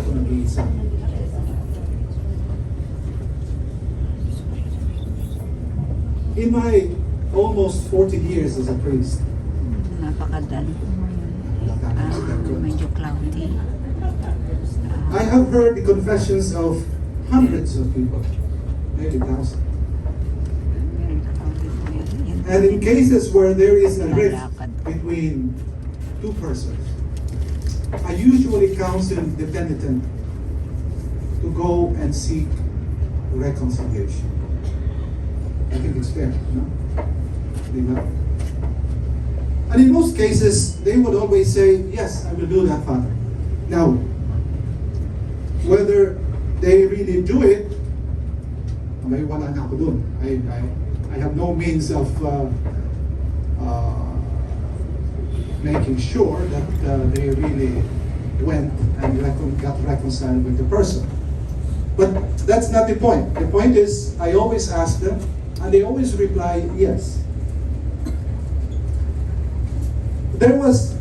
ako nag-iisa. In my almost 40 years as a priest, Napakadali po ngayon. Medyo cloudy. I have heard the confessions of hundreds of people, maybe thousands. Very cloudy po ngayon. And in cases where there is a rift between two persons, I usually counsel the penitent to go and seek reconciliation. I think it's fair, no? Diba? And in most cases, they would always say, yes, I will do that, Father. Now, whether they really do it, may wala na ako dun. I have no means of making sure that they really went and got reconciled with the person. But that's not the point. The point is, I always ask them, and they always reply, yes. There was,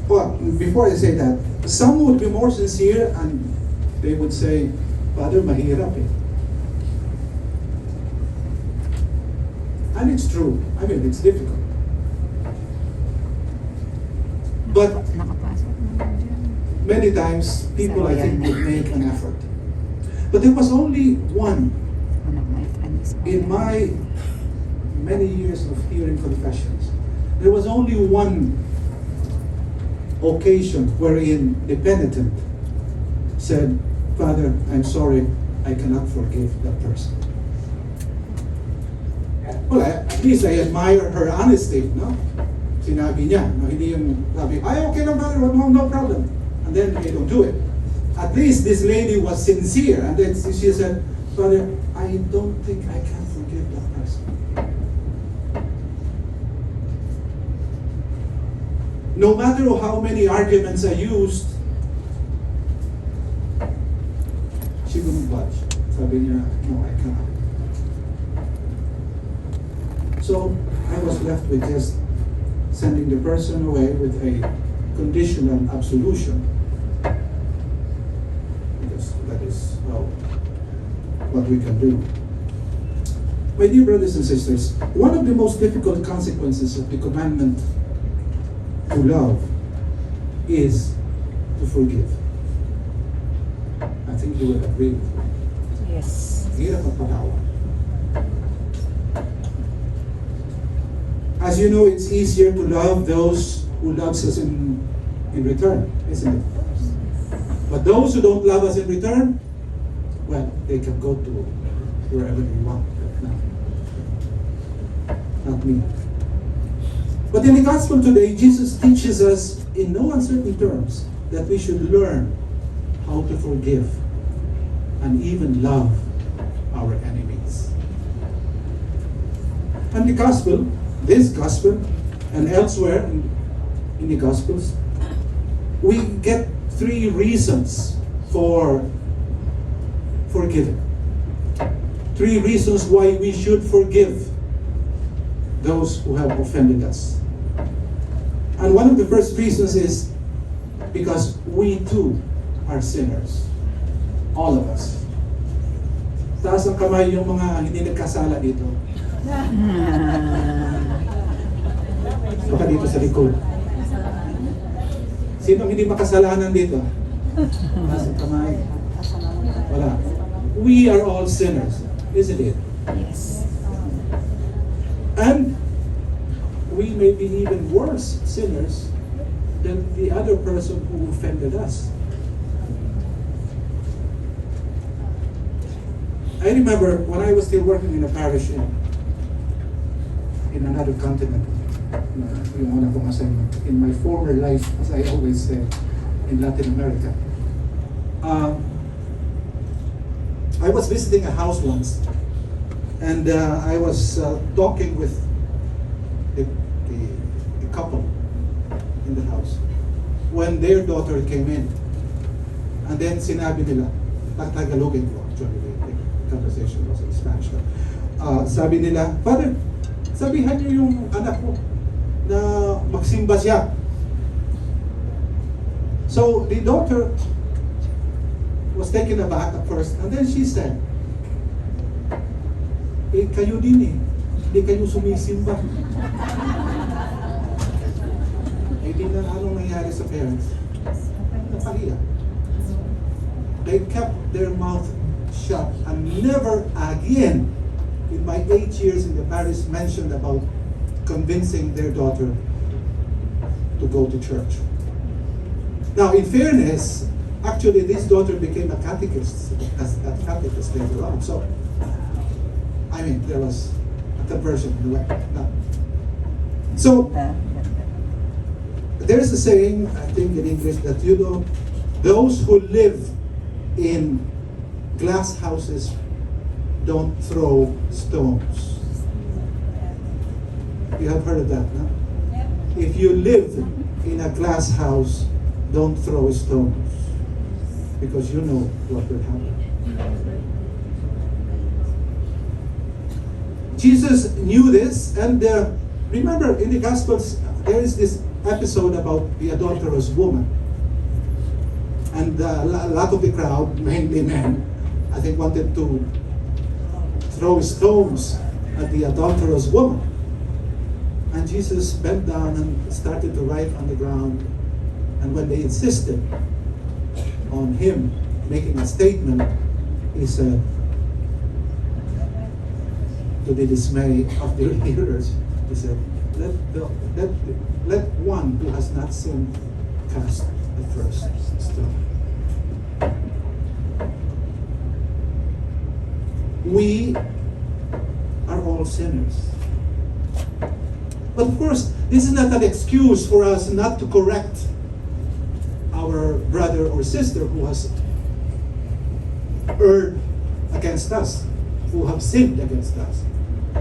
well, before I say that, some would be more sincere and they would say, Father, mahirap eh. And it's true. I mean, it's difficult. But many times, people I think would make an effort. But there was only one in my many years of hearing confessions. There was only one occasion wherein the penitent said, Father, I'm sorry, I cannot forgive that person. Well, at least I admire her honesty, no? Sinabi niya, no? Hindi yung sabi, ay, okay lang, brother, no problem. And then they don't do it. At least this lady was sincere, and then she said, Father, I don't think I can forgive that person. No matter how many arguments I used, she wouldn't budge. Sabi niya, no, I cannot. So I was left with just sending the person away with a conditional absolution. Because that is what we can do. My dear brothers and sisters, one of the most difficult consequences of the commandment to love is to forgive. I think you will agree with me. Yes. Hirap magpatawad. As you know, it's easier to love those who loves us in return, isn't it? But those who don't love us in return, well, they can go to wherever they want. But not me. But in the gospel today, Jesus teaches us in no uncertain terms that we should learn how to forgive and even love our enemies. And the gospel, this gospel, and elsewhere in the gospels, we get 3 reasons for forgiving. 3 reasons why we should forgive those who have offended us. And one of the first reasons is because we too are sinners. All of us. Taas ang kamay yung mga hindi nagkasala dito. Baka dito sa likod. Sino hindi makasalanan dito? Taas ang kamay. Wala. We are all sinners, isn't it? Yes. And we may be even worse sinners than the other person who offended us. I remember when I was still working in a parish in another continent, yung una kong assignment, in my former life, as I always say, in Latin America. I was visiting a house once, and I was talking with the couple in the house when their daughter came in. And then sinabi nila, Tagalogin ko actually, the conversation was in Spanish. Sabi nila, Father, sabihan niyo yung anak ko na magsimba siya. So the daughter was taken aback at first, and then she said, kayo din eh. Hindi kayo sumisimba. Hindi na anong nangyari sa parents. Napahiya. They kept their mouth shut and never again in my 8 years in the parish mentioned about convincing their daughter to go to church. Now, in fairness, actually this daughter became a catechist, later on. So, I mean, there was a conversion in the way. No. So, there's a saying, I think in English, that those who live in glass houses don't throw stones. You have heard of that, no? If you live in a glass house, don't throw stones, because you know what will happen. Jesus knew this, and remember in the Gospels, there is this episode about the adulterous woman. And a lot of the crowd, mainly men, I think wanted to throw stones at the adulterous woman. And Jesus bent down and started to write on the ground. And when they insisted on him making a statement, he said, to the dismay of the hearers, he said, let one who has not sinned cast the first stone. We are all sinners. But of course, this is not an excuse for us not to correct our brother or sister who has erred against us, who have sinned against us.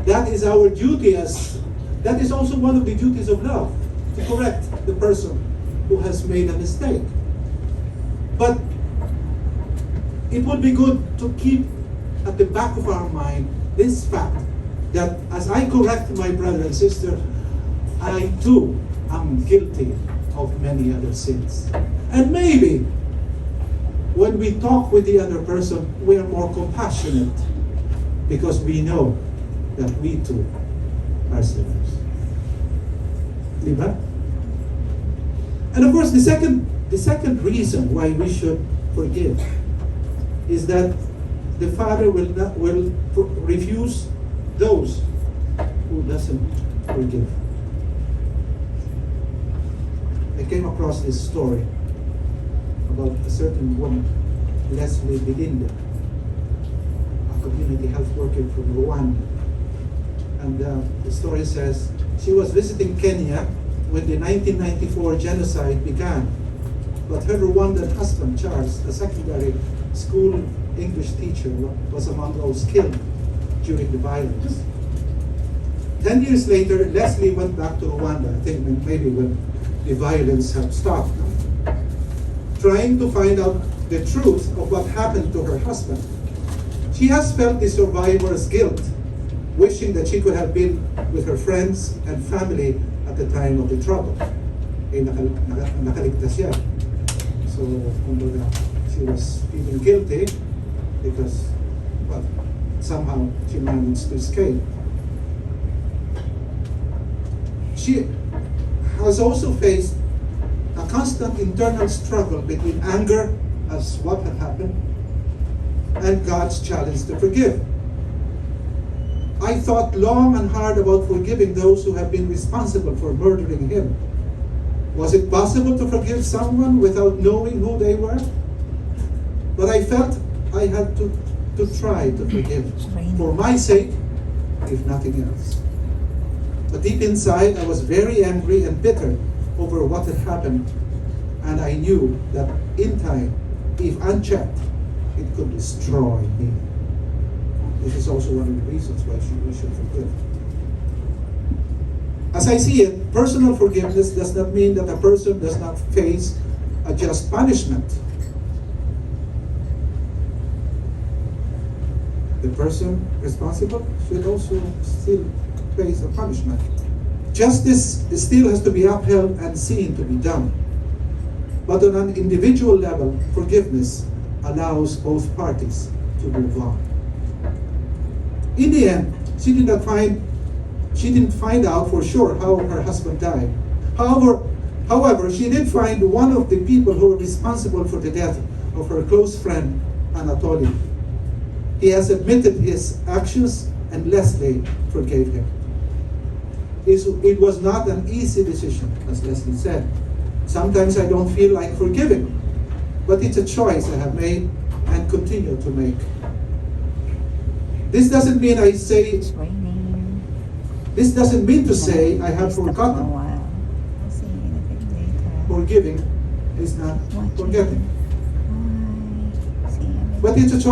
That is our duty, that is also one of the duties of love, to correct the person who has made a mistake. But it would be good to keep at the back of our mind this fact that as I correct my brother and sister, I too am guilty of many other sins. And maybe when we talk with the other person, we are more compassionate because we know that we too are sinners. Diba? And of course, the second reason why we should forgive is that the Father will refuse those who doesn't forgive. I came across this story about a certain woman, Leslie Belinda, a community health worker from Rwanda. And the story says she was visiting Kenya when the 1994 genocide began. But her Rwandan husband, Charles, a secondary school English teacher, was among those killed during the violence. 10 years later, Leslie went back to Rwanda, I think maybe when the violence had stopped, trying to find out the truth of what happened to her husband. She has felt the survivor's guilt, wishing that she could have been with her friends and family at the time of the trouble. Nakaligtas siya. So, she was feeling guilty because, well, somehow she managed to escape. She has also faced a constant internal struggle between anger as what had happened and God's challenge to forgive. I thought long and hard about forgiving those who have been responsible for murdering him. Was it possible to forgive someone without knowing who they were? But I felt I had to try to forgive for my sake, if nothing else. But deep inside, I was very angry and bitter over what had happened, and I knew that in time, if unchecked, it could destroy me. This is also one of the reasons why we should forgive. As I see it, personal forgiveness does not mean that a person does not face a just punishment. The person responsible should also still face a punishment. Justice still has to be upheld and seen to be done. But on an individual level, forgiveness allows both parties to move on. In the end, she didn't find out for sure how her husband died. However, she did find one of the people who were responsible for the death of her close friend, Anatoly. He has admitted his actions, and Leslie forgave him. It was not an easy decision, as Leslie said. Sometimes I don't feel like forgiving, but it's a choice I have made and continue to make. This doesn't mean It's raining. This doesn't mean to say I have Stop for a forgotten. while. I'll see you in a bit later. Forgiving is not Watching. forgetting. Bye. See you in a bit. But it's a choice.